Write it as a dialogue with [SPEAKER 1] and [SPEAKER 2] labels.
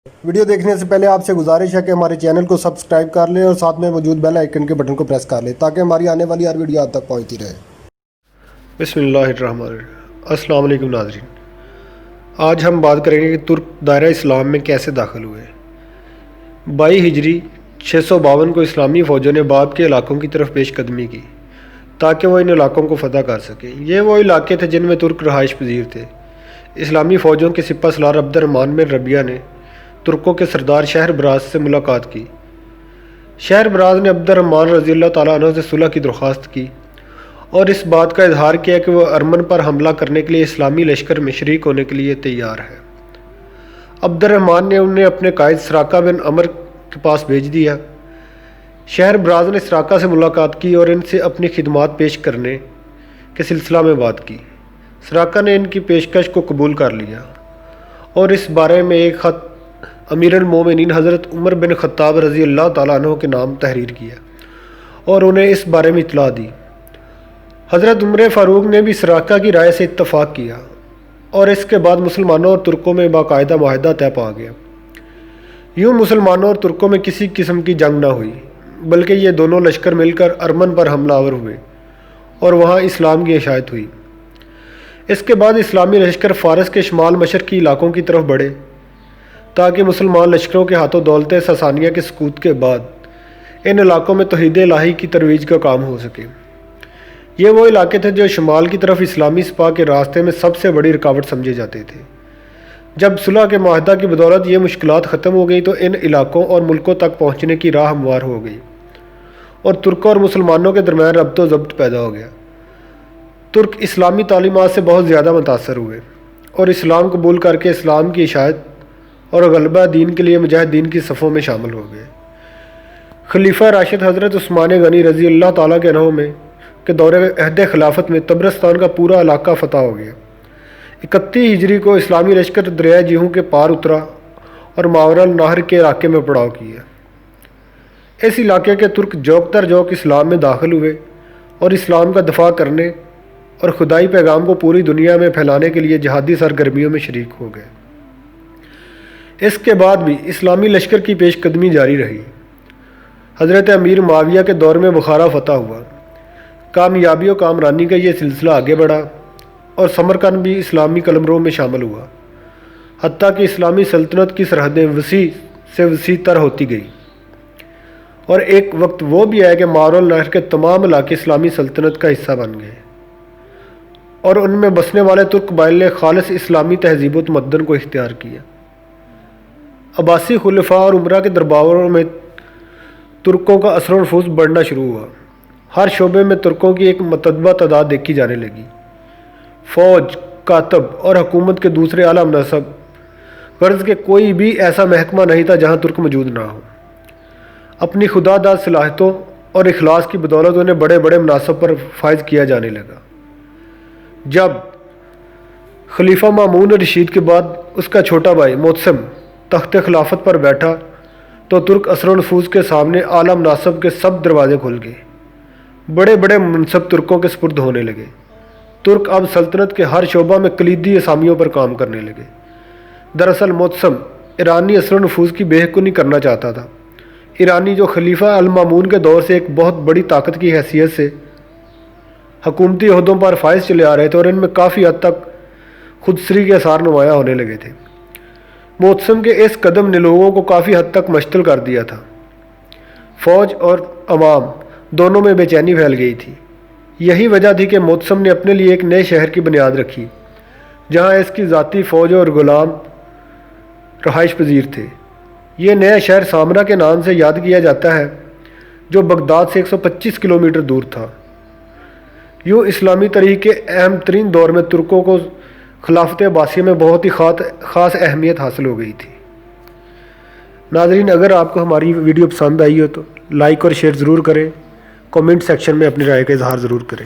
[SPEAKER 1] Video دیکھنے سے پہلے آپ سے گزارش ہے کہ ہمارے چینل کو سبسکرائب کر لیں اور ساتھ میں موجود بیل آئیکن کے بٹن کو پریس کر لیں تاکہ ہماری آنے والی ہر ویڈیو آپ تک پہنچتی رہے۔
[SPEAKER 2] بسم اللہ الرحمن الرحیم۔ السلام علیکم ناظرین، آج ہم بات کریں گے کہ ترک دائرہ اسلام میں کیسے داخل ہوئے۔ 22 ہجری 652 کو اسلامی فوجوں نے باب کے علاقوں کی طرف پیش قدمی کی تاکہ وہ ان علاقوں کو فتح کر سکیں۔ یہ وہ علاقے تھے جن میں ترک رہائش پذیر تھے۔ اسلامی فوجوں کے سپہ سالار عبد الرحمن بن ربیعہ نے ترکوں کے سردار شہر براز سے ملاقات کی۔ شہر براز نے عبد الرحمن رضی اللہ تعالیٰ عنہ سے صلح کی درخواست کی اور اس بات کا اظہار کیا کہ وہ ارمن پر حملہ کرنے کے لیے اسلامی لشکر میں شریک ہونے کے لیے تیار ہے۔ عبد الرحمن نے انہیں اپنے قائد سراقہ بن عمر کے پاس بھیج دیا۔ شہر براز نے سراقہ سے ملاقات کی اور ان سے اپنی خدمات پیش کرنے کے سلسلہ میں بات کی۔ سراقہ نے ان کی پیشکش کو قبول کر لیا اور اس بارے میں ایک خط امیر المومنین حضرت عمر بن خطاب رضی اللہ تعالیٰ عنہ کے نام تحریر کیا اور انہیں اس بارے میں اطلاع دی۔ حضرت عمر فاروق نے بھی سراقہ کی رائے سے اتفاق کیا اور اس کے بعد مسلمانوں اور ترکوں میں باقاعدہ معاہدہ طے پا گیا۔ یوں مسلمانوں اور ترکوں میں کسی قسم کی جنگ نہ ہوئی، بلکہ یہ دونوں لشکر مل کر ارمن پر حملہ آور ہوئے اور وہاں اسلام کی اشاعت ہوئی۔ اس کے بعد اسلامی لشکر فارس کے شمال مشرقی علاقوں کی طرف بڑھے تاکہ مسلمان لشکروں کے ہاتھوں دولت ساسانیہ کے سقوط کے بعد ان علاقوں میں توحید الہی کی ترویج کا کام ہو سکے۔ یہ وہ علاقے تھے جو شمال کی طرف اسلامی سپاہ کے راستے میں سب سے بڑی رکاوٹ سمجھے جاتے تھے۔ جب صلح کے معاہدہ کی بدولت یہ مشکلات ختم ہو گئی تو ان علاقوں اور ملکوں تک پہنچنے کی راہ ہموار ہو گئی اور ترکوں اور مسلمانوں کے درمیان ربط و ضبط پیدا ہو گیا۔ ترک اسلامی تعلیمات سے بہت زیادہ متاثر ہوئے اور اسلام قبول کر کے اسلام کی اشاعت اور غلبہ دین کے لیے مجاہدین کی صفوں میں شامل ہو گئے۔ خلیفہ راشد حضرت عثمان غنی رضی اللہ تعالیٰ کے عنہ میں کے دور عہد خلافت میں طبرستان کا پورا علاقہ فتح ہو گیا۔ 31 ہجری کو اسلامی لشکر دریائے جیہوں کے پار اترا اور ماورا النہر کے علاقے میں پڑاؤ کیا۔ اس علاقے کے ترک جوک در جوک اسلام میں داخل ہوئے اور اسلام کا دفاع کرنے اور خدائی پیغام کو پوری دنیا میں پھیلانے کے لیے جہادی سرگرمیوں میں شریک ہو گئے۔ اس کے بعد بھی اسلامی لشکر کی پیش قدمی جاری رہی۔ حضرت امیر معاویہ کے دور میں بخارا فتح ہوا۔ کامیابی و کامرانی کا یہ سلسلہ آگے بڑھا اور سمرقند بھی اسلامی قلمرو میں شامل ہوا، حتیٰ کہ اسلامی سلطنت کی سرحدیں وسیع سے وسیع تر ہوتی گئی اور ایک وقت وہ بھی آیا کہ ماورا النہر کے تمام علاقے اسلامی سلطنت کا حصہ بن گئے اور ان میں بسنے والے ترک قبائل نے خالص اسلامی تہذیب و تمدن کو اختیار کیا۔ عباسی خلفاء اور عمرہ کے درباروں میں ترکوں کا اثر و نفوذ بڑھنا شروع ہوا۔ ہر شعبے میں ترکوں کی ایک متنوع تعداد دیکھی جانے لگی۔ فوج، کاتب اور حکومت کے دوسرے اعلیٰ منصب، غرض کہ کوئی بھی ایسا محکمہ نہیں تھا جہاں ترک موجود نہ ہو۔ اپنی خدا داد صلاحیتوں اور اخلاص کی بدولت انہیں بڑے بڑے مناصب پر فائز کیا جانے لگا۔ جب خلیفہ مامون رشید کے بعد اس کا چھوٹا بھائی معتصم تخت خلافت پر بیٹھا تو ترک اثر و نفوذ کے سامنے اعلیٰ مناصب کے سب دروازے کھل گئے۔ بڑے بڑے منصب ترکوں کے سپرد ہونے لگے۔ ترک اب سلطنت کے ہر شعبہ میں کلیدی اسامیوں پر کام کرنے لگے۔ دراصل معتصم ایرانی اثر و نفوذ کی بے حکمی کرنا چاہتا تھا۔ ایرانی جو خلیفہ المامون کے دور سے ایک بہت بڑی طاقت کی حیثیت سے حکومتی عہدوں پر فائز چلے آ رہے تھے اور ان میں کافی حد تک خودسری کے آثار نمایاں ہونے لگے تھے۔ معتصم کے اس قدم نے لوگوں کو کافی حد تک مشتعل کر دیا تھا۔ فوج اور عوام دونوں میں بے چینی پھیل گئی تھی۔ یہی وجہ تھی کہ معتصم نے اپنے لیے ایک نئے شہر کی بنیاد رکھی جہاں اس کی ذاتی فوج اور غلام رہائش پذیر تھے۔ یہ نیا شہر سامرا کے نام سے یاد کیا جاتا ہے جو بغداد سے 125 کلومیٹر دور تھا۔ یوں اسلامی تاریخ کے اہم ترین دور میں ترکوں کو خلافت عباسیہ میں بہت ہی خاص اہمیت حاصل ہو گئی تھی۔ ناظرین، اگر آپ کو ہماری ویڈیو پسند آئی ہو تو لائک اور شیئر ضرور کریں، کمنٹ سیکشن میں اپنی رائے کا اظہار ضرور کریں۔